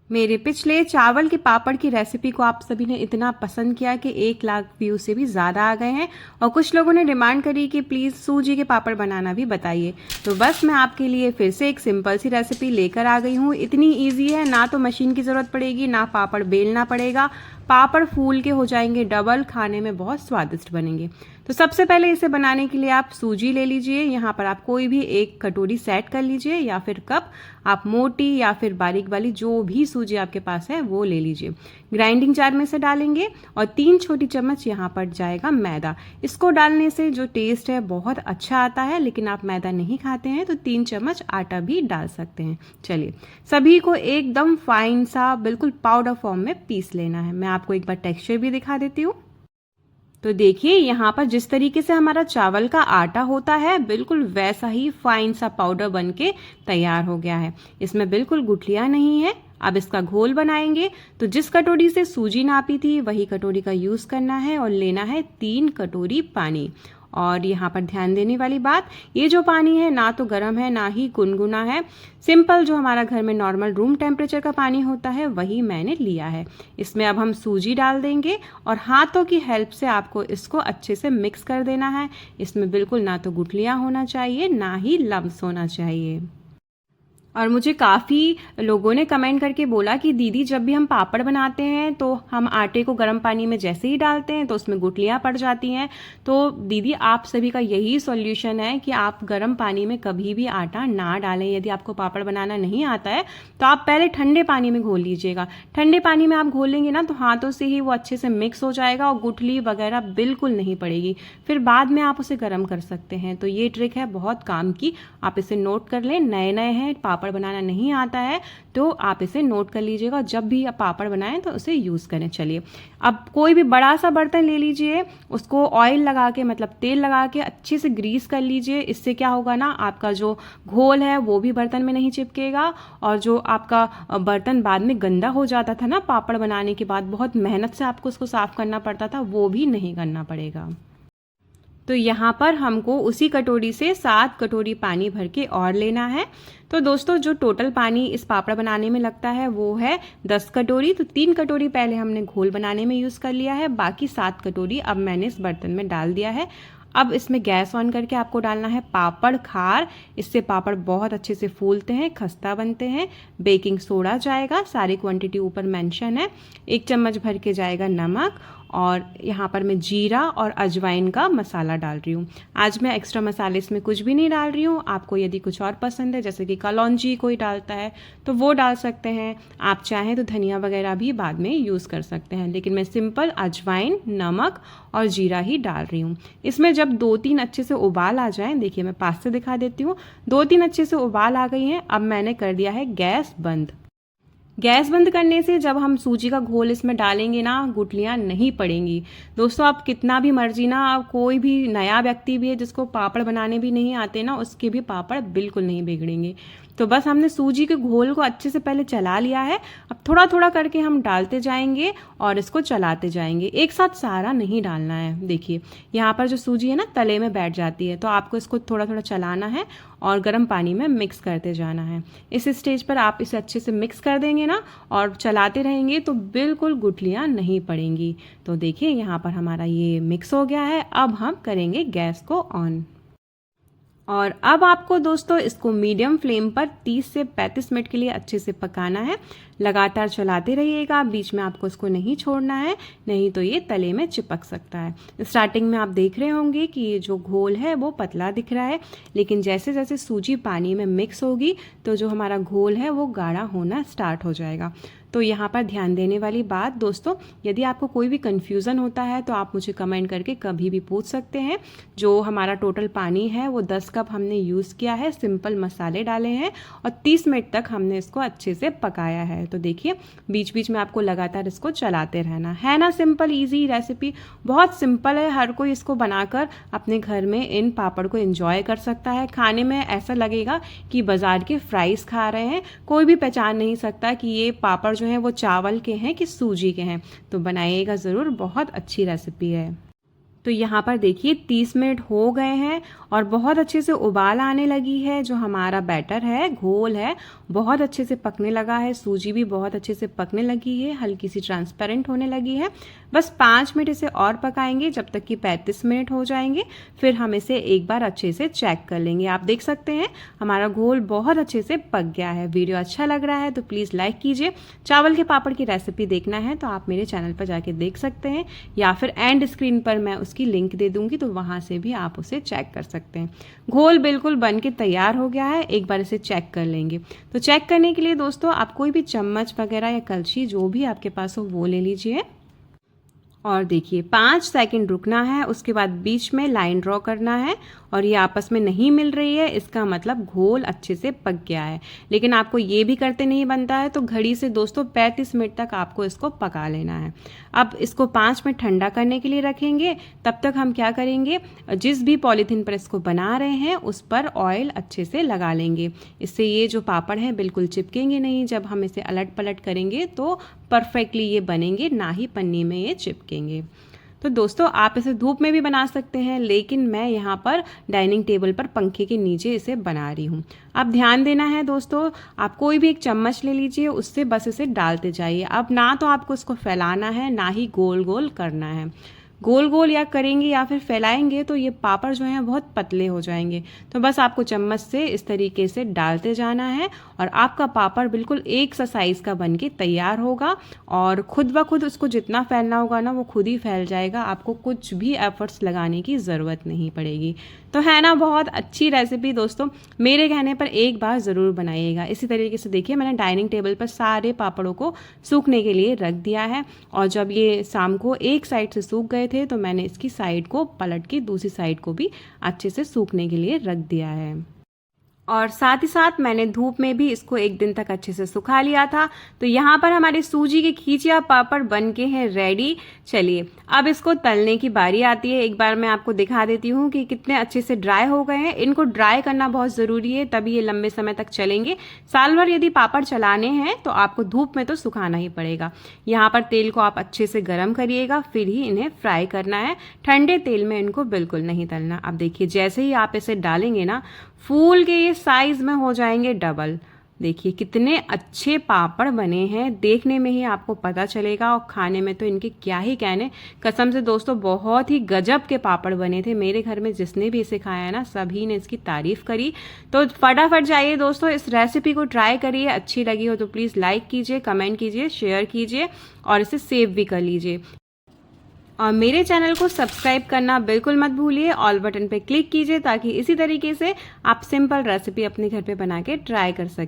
मेरे पिछले चावल के पापड़ की रेसिपी को आप सभी ने इतना पसंद किया कि 1 लाख व्यू से भी ज़्यादा आ गए हैं और कुछ लोगों ने डिमांड करी कि प्लीज़ सूजी के पापड़ बनाना भी बताइए। तो बस मैं आपके लिए फिर से एक सिंपल सी रेसिपी लेकर आ गई हूँ। इतनी ईजी है, ना तो मशीन की ज़रूरत पड़ेगी, ना पापड़ बेलना पड़ेगा। पापड़ फूल के हो जाएंगे डबल, खाने में बहुत स्वादिष्ट बनेंगे। तो सबसे पहले इसे बनाने के लिए आप सूजी ले लीजिए। यहाँ पर आप कोई भी 1 कटोरी सेट कर लीजिए या फिर कप। आप मोटी या फिर बारीक वाली जो भी सूजी आपके पास है वो ले लीजिए। ग्राइंडिंग जार में से डालेंगे और 3 छोटी चम्मच यहाँ पर जाएगा मैदा। इसको डालने से जो टेस्ट है बहुत अच्छा आता है, लेकिन आप मैदा नहीं खाते हैं तो 3 चम्मच आटा भी डाल सकते हैं। चलिए, सभी को एकदम फाइन सा बिल्कुल पाउडर फॉर्म में पीस लेना है। मैं आपको एक बार टेक्सचर भी दिखा देती हूँ। तो देखिए यहाँ पर जिस तरीके से हमारा चावल का आटा होता है बिल्कुल वैसा ही फाइन सा पाउडर बनके तैयार हो गया है। इसमें बिल्कुल गुठलियाँ नहीं है। अब इसका घोल बनाएंगे तो जिस कटोरी से सूजी नापी थी वही कटोरी का यूज़ करना है और लेना है 3 कटोरी पानी। और यहाँ पर ध्यान देने वाली बात, ये जो पानी है ना तो गर्म है ना ही गुनगुना है। सिंपल जो हमारा घर में नॉर्मल रूम टेम्परेचर का पानी होता है वही मैंने लिया है। इसमें अब हम सूजी डाल देंगे और हाथों की हेल्प से आपको इसको अच्छे से मिक्स कर देना है। इसमें बिल्कुल ना तो गुठलियाँ होना चाहिए ना ही लम्स होना चाहिए। और मुझे काफ़ी लोगों ने कमेंट करके बोला कि दीदी जब भी हम पापड़ बनाते हैं तो हम आटे को गर्म पानी में जैसे ही डालते हैं तो उसमें गुठलियाँ पड़ जाती हैं। तो दीदी आप सभी का यही सॉल्यूशन है कि आप गर्म पानी में कभी भी आटा ना डालें। यदि आपको पापड़ बनाना नहीं आता है तो आप पहले ठंडे पानी में घोल लीजिएगा। ठंडे पानी में आप घोलेंगे ना तो हाथों से ही वो अच्छे से मिक्स हो जाएगा और गुठली वगैरह बिल्कुल नहीं पड़ेगी। फिर बाद में आप उसे गर्म कर सकते हैं। तो ये ट्रिक है बहुत काम की, आप इसे नोट कर लें। नए नए हैं, पापड़ बनाना नहीं आता है तो आप इसे नोट कर लीजिएगा। जब भी आप पापड़ बनाएं तो उसे यूज़ करें। चलिए, अब कोई भी बड़ा सा बर्तन ले लीजिए, उसको ऑयल लगा के मतलब तेल लगा के अच्छे से ग्रीस कर लीजिए। इससे क्या होगा ना, आपका जो घोल है वो भी बर्तन में नहीं चिपकेगा और जो आपका बर्तन बाद में गंदा हो जाता था ना पापड़ बनाने के बाद, बहुत मेहनत से आपको उसको साफ करना पड़ता था, वो भी नहीं करना पड़ेगा। तो यहाँ पर हमको उसी कटोरी से 7 कटोरी पानी भर के और लेना है। तो दोस्तों जो टोटल पानी इस पापड़ बनाने में लगता है वो है 10 कटोरी। तो 3 कटोरी पहले हमने घोल बनाने में यूज़ कर लिया है, बाकी 7 कटोरी अब मैंने इस बर्तन में डाल दिया है। अब इसमें गैस ऑन करके आपको डालना है पापड़ खार। इससे पापड़ बहुत अच्छे से फूलते हैं, खस्ता बनते हैं। बेकिंग सोडा जाएगा, सारी क्वांटिटी ऊपर मेंशन है। 1 चम्मच भर के जाएगा नमक और यहाँ पर मैं जीरा और अजवाइन का मसाला डाल रही हूँ। आज मैं एक्स्ट्रा मसाले इसमें कुछ भी नहीं डाल रही हूँ। आपको यदि कुछ और पसंद है, जैसे कि कलौंजी कोई डालता है तो वो डाल सकते हैं। आप चाहें तो धनिया वगैरह भी बाद में यूज़ कर सकते हैं, लेकिन मैं सिंपल अजवाइन, नमक और जीरा ही डाल रही हूँ। इसमें जब 2-3 अच्छे से उबाल आ जाएं, देखिए मैं पास से दिखा देती हूँ, 2-3 अच्छे से उबाल आ गई हैं। अब मैंने कर दिया है गैस बंद। गैस बंद करने से जब हम सूजी का घोल इसमें डालेंगे ना, गुठलियाँ नहीं पड़ेंगी। दोस्तों आप कितना भी मर्जी ना, कोई भी नया व्यक्ति भी है जिसको पापड़ बनाने भी नहीं आते ना, उसके भी पापड़ बिल्कुल नहीं बिगड़ेंगे। तो बस हमने सूजी के घोल को अच्छे से पहले चला लिया है। अब थोड़ा थोड़ा करके हम डालते जाएंगे और इसको चलाते जाएंगे, एक साथ सारा नहीं डालना है। देखिए यहाँ पर जो सूजी है ना तले में बैठ जाती है, तो आपको इसको थोड़ा थोड़ा चलाना है और गर्म पानी में मिक्स करते जाना है। इस स्टेज पर आप इसे अच्छे से मिक्स कर देंगे ना और चलाते रहेंगे तो बिल्कुल गुठलियाँ नहीं पड़ेंगी। तो देखिए यहाँ पर हमारा ये मिक्स हो गया है। अब हम करेंगे गैस को ऑन और अब आपको दोस्तों इसको मीडियम फ्लेम पर 30 से 35 मिनट के लिए अच्छे से पकाना है। लगातार चलाते रहिएगा, बीच में आपको इसको नहीं छोड़ना है, नहीं तो ये तले में चिपक सकता है। स्टार्टिंग में आप देख रहे होंगे कि ये जो घोल है वो पतला दिख रहा है, लेकिन जैसे जैसे सूजी पानी में मिक्स होगी तो जो हमारा घोल है वो गाढ़ा होना स्टार्ट हो जाएगा। तो यहाँ पर ध्यान देने वाली बात दोस्तों, यदि आपको कोई भी कन्फ्यूज़न होता है तो आप मुझे कमेंट करके कभी भी पूछ सकते हैं। जो हमारा टोटल पानी है वो 10 कप हमने यूज़ किया है, सिंपल मसाले डाले हैं और 30 मिनट तक हमने इसको अच्छे से पकाया है। तो देखिए बीच बीच में आपको लगातार इसको चलाते रहना है ना। सिंपल ईजी रेसिपी, बहुत सिंपल है, हर कोई इसको बनाकर अपने घर में इन पापड़ को एंजॉय कर सकता है। खाने में ऐसा लगेगा कि बाज़ार के फ्राइज़ खा रहे हैं, कोई भी पहचान नहीं सकता कि ये पापड़ जो हैं वो चावल के हैं कि सूजी के हैं। तो बनाइएगा ज़रूर, बहुत अच्छी रेसिपी है। तो यहाँ पर देखिए 30 मिनट हो गए हैं और बहुत अच्छे से उबाल आने लगी है। जो हमारा बैटर है, घोल है, बहुत अच्छे से पकने लगा है। सूजी भी बहुत अच्छे से पकने लगी है, हल्की सी ट्रांसपेरेंट होने लगी है। बस 5 मिनट इसे और पकाएंगे जब तक कि 35 मिनट हो जाएंगे। फिर हम इसे एक बार अच्छे से चेक कर लेंगे। आप देख सकते हैं हमारा घोल बहुत अच्छे से पक गया है। वीडियो अच्छा लग रहा है तो प्लीज़ लाइक कीजिए। चावल के पापड़ की रेसिपी देखना है तो आप मेरे चैनल पर जाके देख सकते हैं, या फिर एंड स्क्रीन पर मैं उसकी लिंक दे दूंगी तो वहां से भी आप उसे चेक कर सकते हैं। घोल बिल्कुल बन के तैयार हो गया है। एक बार इसे चेक कर लेंगे। तो चेक करने के लिए दोस्तों आप कोई भी चम्मच वगैरह या कलछी जो भी आपके पास हो वो ले लीजिए और देखिए 5 सेकंड रुकना है। उसके बाद बीच में लाइन ड्रॉ करना है और ये आपस में नहीं मिल रही है, इसका मतलब घोल अच्छे से पक गया है। लेकिन आपको ये भी करते नहीं बनता है तो घड़ी से दोस्तों 35 मिनट तक आपको इसको पका लेना है। अब इसको 5 मिनट ठंडा करने के लिए रखेंगे। तब तक हम क्या करेंगे, जिस भी पॉलीथीन पर इसको बना रहे हैं उस पर ऑयल अच्छे से लगा लेंगे। इससे ये जो पापड़ हैं बिल्कुल चिपकेंगे नहीं। जब हम इसे अलट पलट करेंगे तो परफेक्टली ये बनेंगे, ना ही पन्नी में ये चिपकेंगे। तो दोस्तों आप इसे धूप में भी बना सकते हैं, लेकिन मैं यहाँ पर डाइनिंग टेबल पर पंखे के नीचे इसे बना रही हूँ। अब ध्यान देना है दोस्तों, आप कोई भी एक चम्मच ले लीजिए, उससे बस इसे डालते जाइए। अब ना तो आपको इसको फैलाना है, ना ही गोल गोल करना है। गोल गोल या करेंगे या फिर फैलाएंगे तो ये पापड़ जो हैं बहुत पतले हो जाएंगे। तो बस आपको चम्मच से इस तरीके से डालते जाना है और आपका पापड़ बिल्कुल एक सा साइज का बन के तैयार होगा। और खुद ब खुद उसको जितना फैलना होगा ना वो खुद ही फैल जाएगा। आपको कुछ भी एफर्ट्स लगाने की ज़रूरत नहीं पड़ेगी। तो है ना बहुत अच्छी रेसिपी दोस्तों, मेरे कहने पर एक बार ज़रूर बनाइएगा। इसी तरीके से देखिए मैंने डाइनिंग टेबल पर सारे पापड़ों को सूखने के लिए रख दिया है और जब ये शाम को एक साइड से सूख गए थे तो मैंने इसकी साइड को पलट के दूसरी साइड को भी अच्छे से सूखने के लिए रख दिया है। और साथ ही साथ मैंने धूप में भी इसको 1 दिन तक अच्छे से सुखा लिया था। तो यहाँ पर हमारे सूजी के खींचिया पापड़ बन के हैं रेडी। चलिए अब इसको तलने की बारी आती है। एक बार मैं आपको दिखा देती हूँ कि कितने अच्छे से ड्राई हो गए हैं। इनको ड्राई करना बहुत ज़रूरी है, तभी ये लंबे समय तक चलेंगे। साल भर यदि पापड़ चलाने हैं तो आपको धूप में तो सुखाना ही पड़ेगा। यहाँ पर तेल को आप अच्छे से गर्म करिएगा, फिर ही इन्हें फ्राई करना है। ठंडे तेल में इनको बिल्कुल नहीं तलना। अब देखिए जैसे ही आप इसे डालेंगे ना, फूल के ये साइज में हो जाएंगे डबल। देखिए कितने अच्छे पापड़ बने हैं, देखने में ही आपको पता चलेगा और खाने में तो इनके क्या ही कहने। कसम से दोस्तों बहुत ही गजब के पापड़ बने थे। मेरे घर में जिसने भी इसे खाया है ना, सभी ने इसकी तारीफ करी। तो फटाफट जाइए दोस्तों, इस रेसिपी को ट्राई करिए। अच्छी लगी हो तो प्लीज़ लाइक कीजिए, कमेंट कीजिए, शेयर कीजिए और इसे सेव भी कर लीजिए। और मेरे चैनल को सब्सक्राइब करना बिल्कुल मत भूलिए। ऑल बटन पे क्लिक कीजिए ताकि इसी तरीके से आप सिंपल रेसिपी अपने घर पे बना के ट्राई कर सकें।